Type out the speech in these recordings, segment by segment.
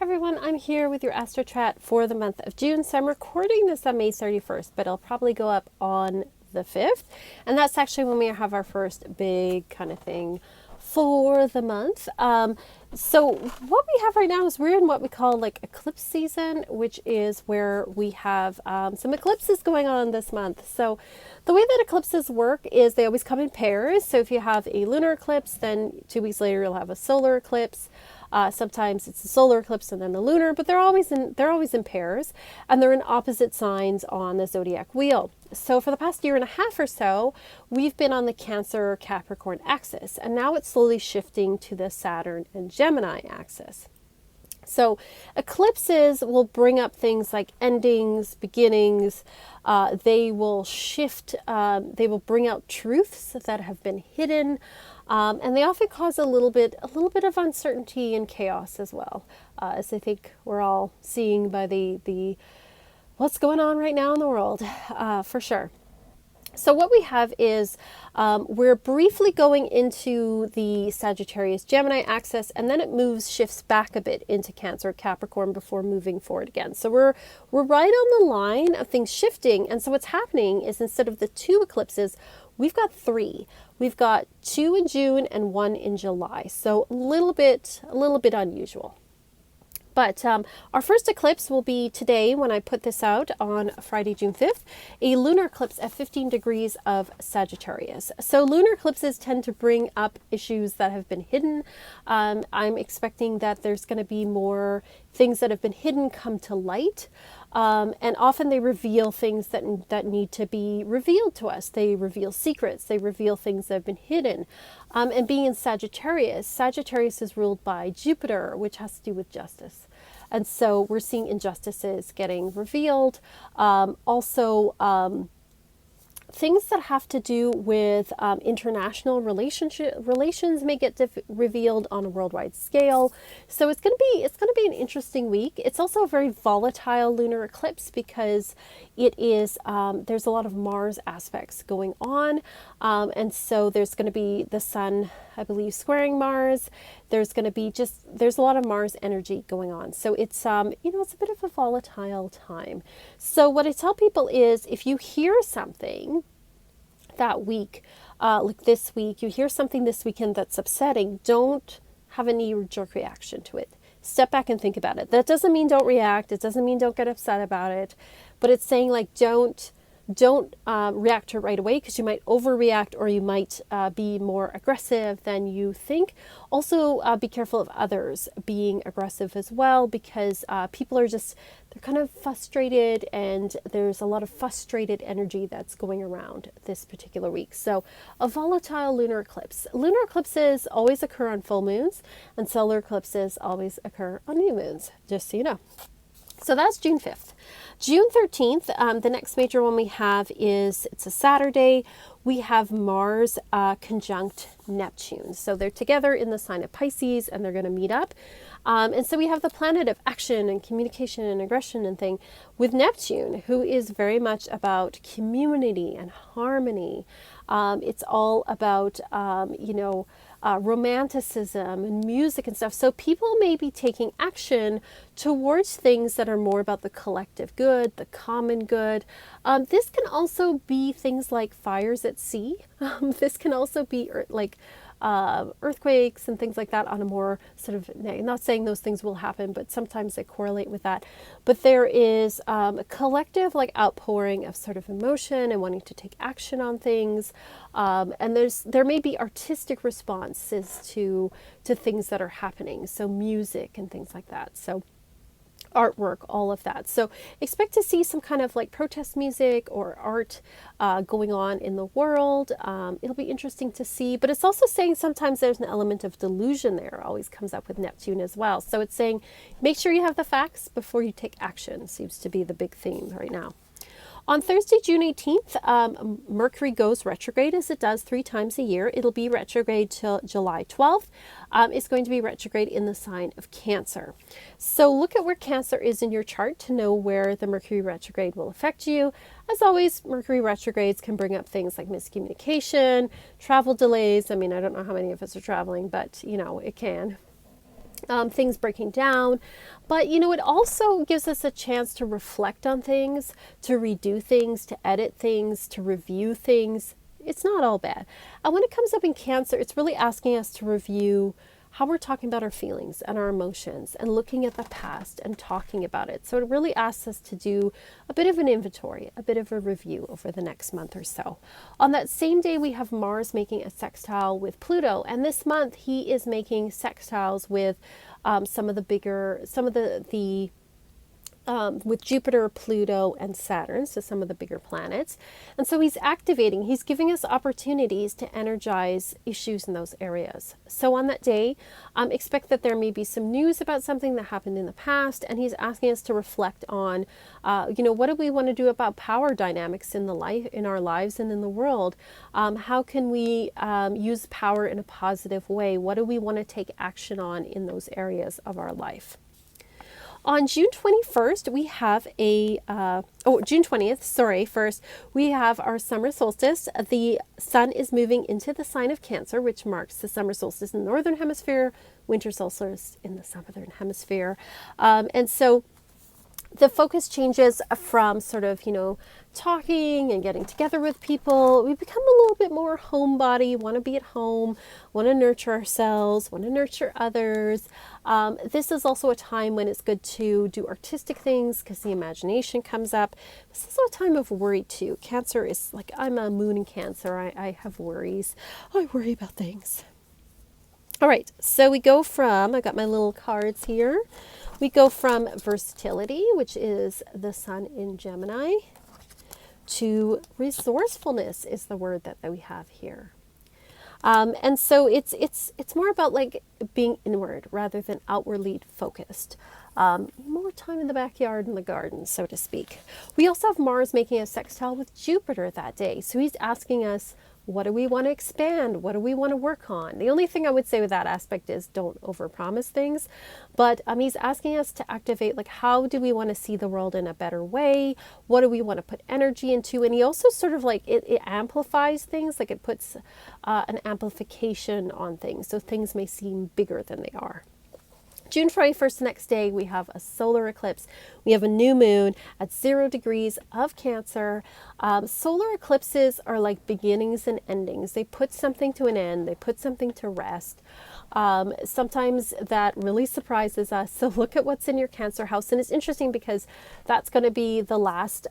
Everyone, I'm here with your Astro Chat for the month of June. So I'm recording this on May 31st, but it'll probably go up on the 5th. And that's actually when we have our first big kind of thing for the month. So what we have right now is we're in what we call like eclipse season, which is where we have some eclipses going on this month. So the way that eclipses work is they always come in pairs. So if you have a lunar eclipse, then 2 weeks later you'll have a solar eclipse. Sometimes it's a solar eclipse and then a lunar, but they're always in pairs, and they're in opposite signs on the zodiac wheel. So for the past year and a half or so, we've been on the Cancer Capricorn axis, and now it's slowly shifting to the Saturn and Gemini axis. So eclipses will bring up things like endings, beginnings. They will shift. They will bring out truths that have been hidden, and they often cause a little bit of uncertainty and chaos as well, as I think we're all seeing by the what's going on right now in the world, for sure. So what we have is we're briefly going into the Sagittarius Gemini axis, and then it shifts back a bit into Cancer Capricorn before moving forward again. So we're right on the line of things shifting. And so what's happening is instead of the 2 eclipses, we've got 3. We've got 2 in June and 1 in July. So a little bit unusual. But our first eclipse will be today when I put this out on Friday, June 5th, a lunar eclipse at 15 degrees of Sagittarius. So lunar eclipses tend to bring up issues that have been hidden. I'm expecting that there's going to be more things that have been hidden come to light. And often they reveal things that need to be revealed to us. They reveal secrets. They reveal things that have been hidden. And being in Sagittarius is ruled by Jupiter, which has to do with justice. And so we're seeing injustices getting revealed. Things that have to do with international relations may get revealed on a worldwide scale. So it's going to be an interesting week. It's also a very volatile lunar eclipse because it is there's a lot of Mars aspects going on, and so there's going to be the Sun, I believe, squaring Mars. There's a lot of Mars energy going on. So it's it's a bit of a volatile time. So what I tell people is if you hear something that week, like this week, you hear something this weekend that's upsetting, don't have a knee-jerk reaction to it. Step back and think about it. That doesn't mean don't react. It doesn't mean don't get upset about it. But it's saying like don't react to it right away because you might overreact or you might be more aggressive than you think. Also, be careful of others being aggressive as well because people they're kind of frustrated and there's a lot of frustrated energy that's going around this particular week. So a volatile lunar eclipse. Lunar eclipses always occur on full moons and solar eclipses always occur on new moons, just so you know. So that's June 5th. June 13th, the next major one we have it's a Saturday. We have Mars conjunct Neptune. So they're together in the sign of Pisces and they're going to meet up. And so we have the planet of action and communication and aggression and thing with Neptune, who is very much about community and harmony. It's all about, romanticism and music and stuff. So people may be taking action towards things that are more about the collective good, the common good. This can also be things like fires at sea. This can also be earthquakes and things like that on a more sort of, not saying those things will happen, but sometimes they correlate with that. But there is a collective outpouring of sort of emotion and wanting to take action on things. And there may be artistic responses to things that are happening. So music and things like that. So artwork, all of that. So expect to see some kind of protest music or art going on in the world. It'll be interesting to see, but it's also saying sometimes there's an element of delusion there. Always comes up with Neptune as well. So it's saying make sure you have the facts before you take action. Seems to be the big theme right now. On Thursday, June 18th, Mercury goes retrograde as it does 3 times a year. It'll be retrograde till July 12th. It's going to be retrograde in the sign of Cancer. So look at where Cancer is in your chart to know where the Mercury retrograde will affect you. As always, Mercury retrogrades can bring up things like miscommunication, travel delays. I mean, I don't know how many of us are traveling, but it can. things breaking down. But, it also gives us a chance to reflect on things, to redo things, to edit things, to review things. It's not all bad. And when it comes up in Cancer, it's really asking us to review how we're talking about our feelings and our emotions and looking at the past and talking about it. So it really asks us to do a bit of an inventory, a bit of a review over the next month or so. On that same day, we have Mars making a sextile with Pluto. And this month, he is making sextiles with with Jupiter, Pluto, and Saturn, so some of the bigger planets. And so he's giving us opportunities to energize issues in those areas. So on that day, expect that there may be some news about something that happened in the past, and he's asking us to reflect on, what do we want to do about power dynamics in our lives and in the world? How can we use power in a positive way? What do we want to take action on in those areas of our life? On June 21st, we have June 20th, first, we have our summer solstice. The sun is moving into the sign of Cancer, which marks the summer solstice in the northern hemisphere, winter solstice in the southern hemisphere. And so the focus changes from sort of, talking and getting together with people. We become a little bit more homebody, want to be at home, want to nurture ourselves, want to nurture others. This is also a time when it's good to do artistic things because the imagination comes up. This is a time of worry too. Cancer is like, I'm a moon in Cancer. I have worries. I worry about things. All right, so we go from, I got my little cards here. We go from versatility, which is the sun in Gemini, to resourcefulness is the word that we have here. And so it's more about like being inward rather than outwardly focused. More time in the backyard and the garden, so to speak. We also have Mars making a sextile with Jupiter that day. So he's asking us, what do we want to expand? What do we want to work on? The only thing I would say with that aspect is don't overpromise things. But he's asking us to activate, like, how do we want to see the world in a better way? What do we want to put energy into? And he also sort of like, it amplifies things, like it puts an amplification on things. So things may seem bigger than they are. June 21st, next day, we have a solar eclipse. We have a new moon at 0 degrees of Cancer. Solar eclipses are like beginnings and endings. They put something to an end. They put something to rest. Sometimes that really surprises us. So look at what's in your Cancer house. And it's interesting because that's going to be the last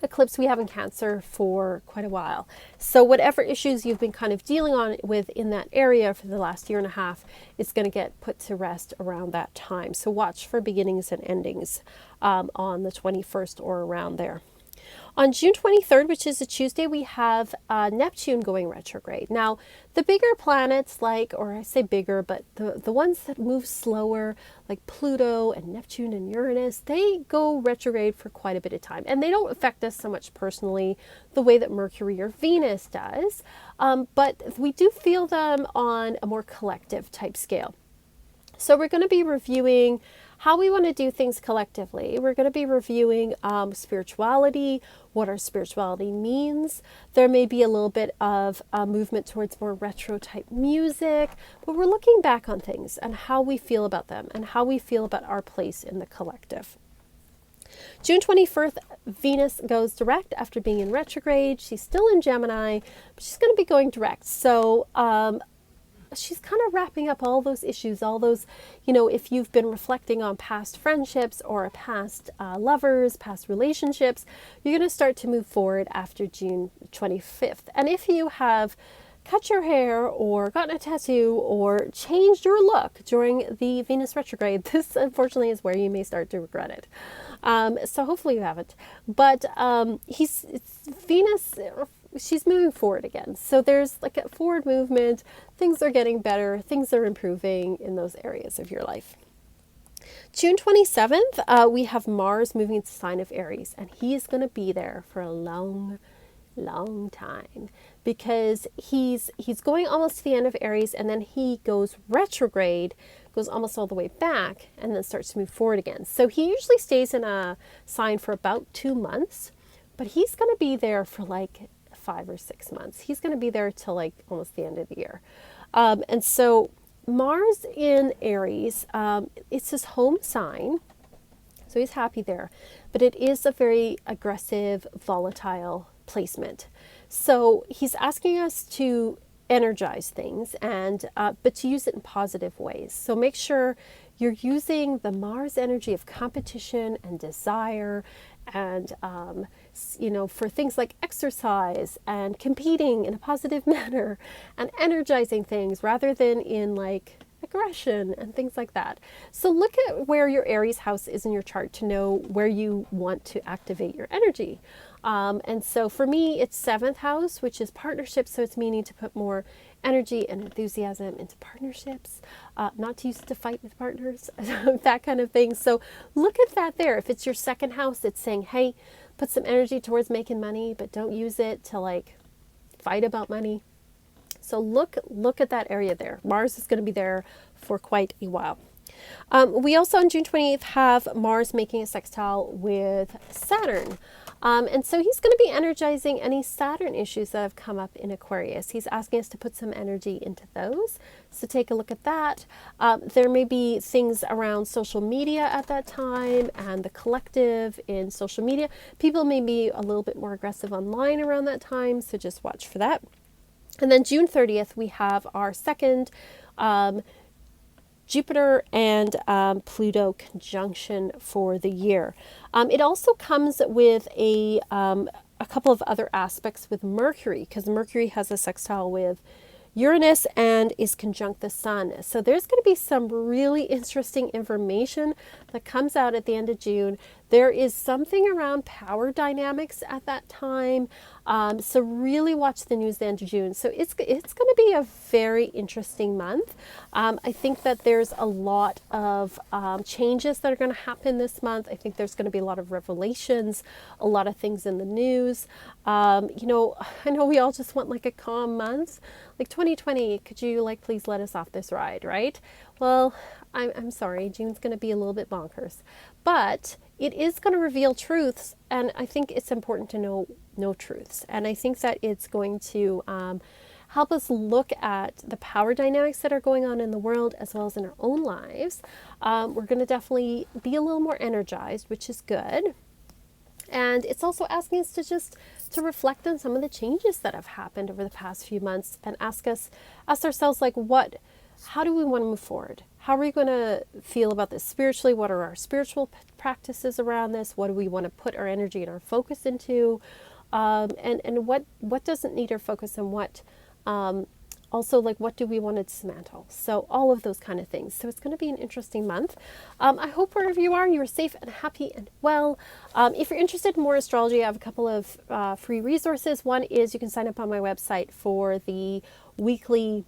eclipse we have in Cancer for quite a while. So whatever issues you've been kind of dealing with in that area for the last year and a half, it's going to get put to rest around that time. So watch for beginnings and endings on the 21st or around there. On June 23rd, which is a Tuesday, we have Neptune going retrograde. Now, the bigger planets or I say bigger, but the ones that move slower, like Pluto and Neptune and Uranus, they go retrograde for quite a bit of time. And they don't affect us so much personally the way that Mercury or Venus does. But we do feel them on a more collective type scale. So we're going to be reviewing how we want to do things collectively. We're going to be reviewing spirituality, what our spirituality means. There may be a little bit of movement towards more retro type music, but we're looking back on things and how we feel about them and how we feel about our place in the collective. June 21st, Venus goes direct after being in retrograde. She's still in Gemini, but she's going to be going direct. So she's kind of wrapping up all those issues, all those, if you've been reflecting on past friendships or past lovers, past relationships, you're going to start to move forward after June 25th. And if you have cut your hair or gotten a tattoo or changed your look during the Venus retrograde, this unfortunately is where you may start to regret it. So hopefully you haven't. But Venus, she's moving forward again. So there's like a forward movement. Things are getting better. Things are improving in those areas of your life. June 27th, we have Mars moving into the sign of Aries, and he is going to be there for a long time because he's going almost to the end of Aries, and then he goes retrograde, goes almost all the way back, and then starts to move forward again. So he usually stays in a sign for about 2 months, but he's going to be there for like 5 or 6 months. He's going to be there till like almost the end of the year. And so Mars in Aries, it's his home sign, so he's happy there, but it is a very aggressive, volatile placement. So he's asking us to energize things and but to use it in positive ways. So make sure you're using the Mars energy of competition and desire and for things like exercise and competing in a positive manner and energizing things rather than in like aggression and things like that. So look at where your Aries house is in your chart to know where you want to activate your energy. And so for me, it's 7th house, which is partnerships. So it's meaning to put more energy and enthusiasm into partnerships, not to use it to fight with partners, that kind of thing. So look at that there. If it's your 2nd house, it's saying, hey, put some energy towards making money, but don't use it to like fight about money. So look at that area there. Mars is going to be there for quite a while. We also on June 28th have Mars making a sextile with Saturn. And so he's going to be energizing any Saturn issues that have come up in Aquarius. He's asking us to put some energy into those. So take a look at that. There may be things around social media at that time and the collective in social media. People may be a little bit more aggressive online around that time. So just watch for that. And then June 30th, we have our second Jupiter and Pluto conjunction for the year. It also comes with a couple of other aspects with Mercury, because Mercury has a sextile with Uranus and is conjunct the Sun. So there's going to be some really interesting information that comes out at the end of June. There is something around power dynamics at that time. So really watch the news at the end of June. So it's going to be a very interesting month. I think that there's a lot of changes that are going to happen this month. I think there's going to be a lot of revelations, a lot of things in the news. I know we all just want like a calm month. Like 2020, could you like please let us off this ride, right? Well, I'm sorry, June's going to be a little bit bonkers, but it is going to reveal truths, and I think it's important to know truths, and I think that it's going to help us look at the power dynamics that are going on in the world as well as in our own lives. We're going to definitely be a little more energized, which is good. And it's also asking us to reflect on some of the changes that have happened over the past few months and ask ourselves, like, how do we want to move forward? How are we going to feel about this spiritually? What are our spiritual practices around this? What do we want to put our energy and our focus into? And what doesn't need our focus, and what also, like, what do we want to dismantle? So all of those kind of things. So it's going to be an interesting month. I hope wherever you are safe and happy and well. If you're interested in more astrology, I have a couple of free resources. One is you can sign up on my website for the weekly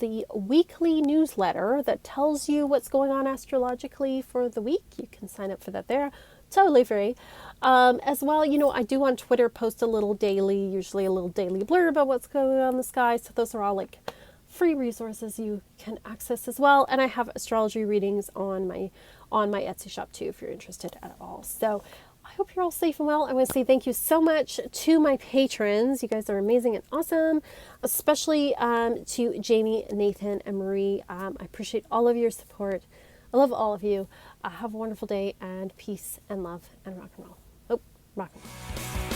newsletter that tells you what's going on astrologically for the week. You can sign up for that there. Totally free. As well, I do on Twitter post usually a little daily blurb about what's going on in the sky. So those are all like free resources you can access as well. And I have astrology readings on my Etsy shop too, if you're interested at all. So I hope you're all safe and well. I want to say thank you so much to my patrons. You guys are amazing and awesome, especially to Jamie, Nathan, and Marie. I appreciate all of your support. I love all of you. Have a wonderful day, and peace and love and rock and roll. Rock and roll.